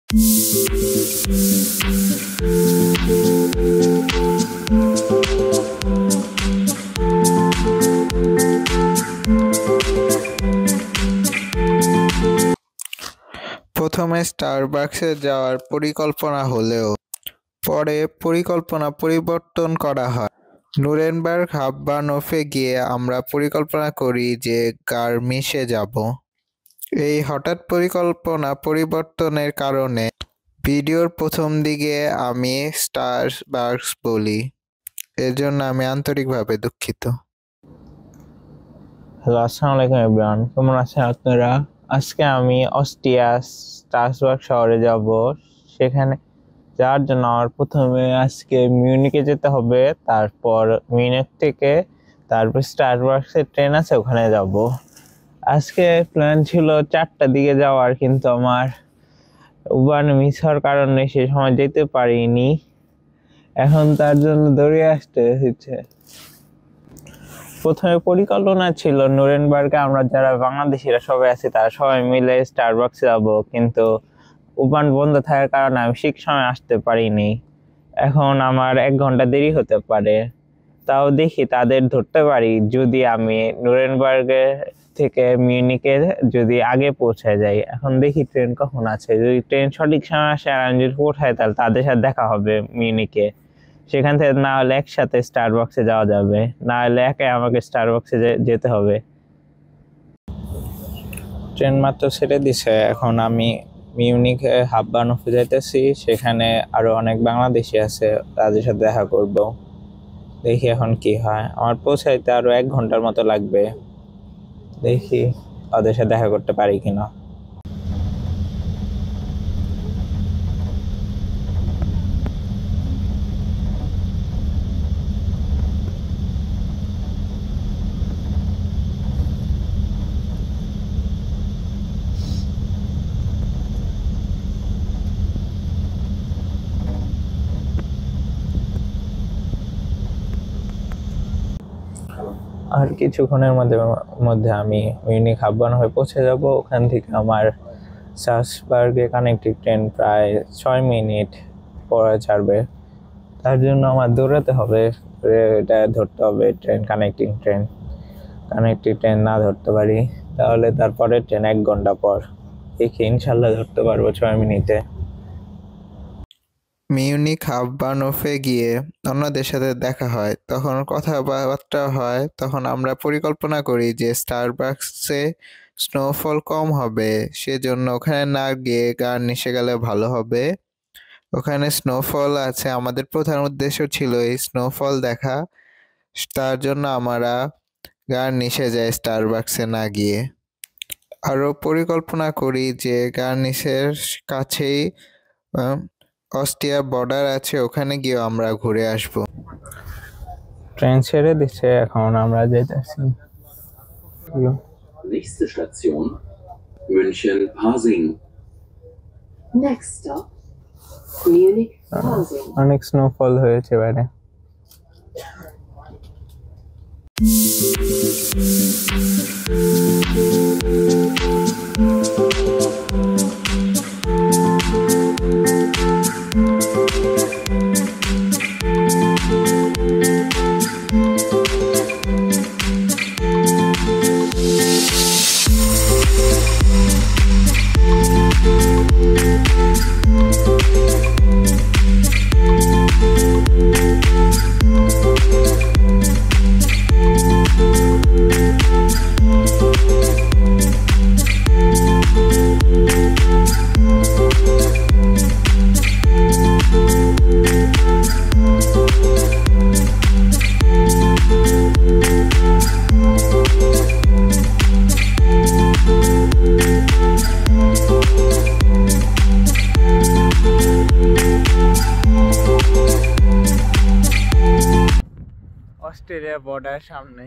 প্রথমে স্টারবাকসে যাওয়ার পরিকল্পনা হলেও পরে পরিকল্পনা পরিবর্তন করা হয়। নুরেনবার্গ হাববানহফে গিয়ে আমরা পরিকল্পনা করি যে গার্মিসে যাব। এই হঠাৎ পরিকল্পনা পরিবর্তনের কারণে ভিডিওর প্রথম দিকে আমি স্টারবাকস বলি, এর জন্য আমি আন্তরিকভাবে দুঃখিত। হ্যালো, আসসালামু আলাইকুম এভরিওয়ান, কেমন আছেন আপনারা? আজকে আমি অস্ট্রিয়া স্ট্রাসবার্গ শহরে যাব। সেখানে যাওয়ার জন্য আমার প্রথমে আজকে মিউনিকে যেতে হবে, তারপর মিউনিক থেকে তারপর স্টারবাকসের ট্রেন আছে, ওখানে যাব। আজকে প্ল্যান ছিল 4টার দিকে যাওয়ার, কিন্তু আমার উবান মিস হওয়ার কারণে সে সময় যেতে পারিনি। এখন তার জন্য দৌড়ে আসতে হচ্ছে। প্রথমে পরিকল্পনা ছিল নুরেনবার্গে আমরা যারা বাংলাদেশিরা সবাই আছি তারা সবাই মিলে স্টারবাকসে যাব, কিন্তু উবান বন্ধ থাকার কারণে আমি ঠিক সময় আসতে পারিনি। এখন আমার 1 ঘন্টা দেরি হতে পারে। তাও দেখি তাদের ধরতে পারি যদি আমি নুরেনবার্গে থেকে মিউনিকে যদি আগে পৌঁছে যাই। এখন দেখি ট্রেন কখন আছে, যদি ট্রেন সঠিক সময় আসে আর আমি যদি পৌঁছাই তাহলে তাদের সাথে দেখা হবে মিউনিকে। সেখান থেকে না হলে একসাথে স্টারবাকসে যাওয়া যাবে, না হলে একাই আমাকে স্টারবাকসে যেতে হবে। ট্রেন মাত্র ছেড়ে দিছে, এখন আমি মিউনিকে হাববানহফে যাইতেছি। সেখানে আরো অনেক বাংলাদেশি আছে, তাদের সাথে দেখা করব। দেখি এখন কি হয়। আমার পৌঁছাইতে আরো 1 ঘন্টার মতো লাগবে। দেখি ওদের সাথে দেখা করতে পারি কিনা। আর কিছুক্ষণের মধ্যে আমি মিউনিক হাববানহফে পৌঁছে যাব। ওখান থেকে আমার স্ট্রাসবার্গে কানেক্টিং ট্রেন প্রায় 6 মিনিট পরে ছাড়বে। তার জন্য আমার দৌড়াতে হবে, এটা ধরতে হবে ট্রেন কানেক্টিং ট্রেন না ধরতে পারি তাহলে তারপরে ট্রেন 1 ঘন্টা পর। দেখি ইনশাল্লাহ ধরতে পারবো 6 মিনিটে। মিউনিক হাববানহফে গিয়ে অন্যদের সাথে দেখা হয়, তখন কথাবার্তা হয়। তখন আমরা পরিকল্পনা করি যে স্টারবাকসে স্নোফল কম হবে, সেজন্য ওখানে না গিয়ে গার্নিসে গেলে ভালো হবে। ওখানে স্নোফল আছে, আমাদের প্রধান উদ্দেশ্য ছিল এই স্নোফল দেখা। তার জন্য আমরা গার্নিসে যাই স্টারবাকসে না গিয়ে। আরও পরিকল্পনা করি যে গার্নিসের কাছেই অস্ট্রিয়া বর্ডার আছে, ওখানে গিয়ে আমরা ঘুরে আসব। ট্রেন ছেড়ে দিচ্ছে, এখন আমরা যাইতেছি। Nächste Station München-Pasing. Next stop Munich Pasing. অনেক স্নোফল হয়েছে বাইরে। অস্ট্রেলিয়া বর্ডার সামনে।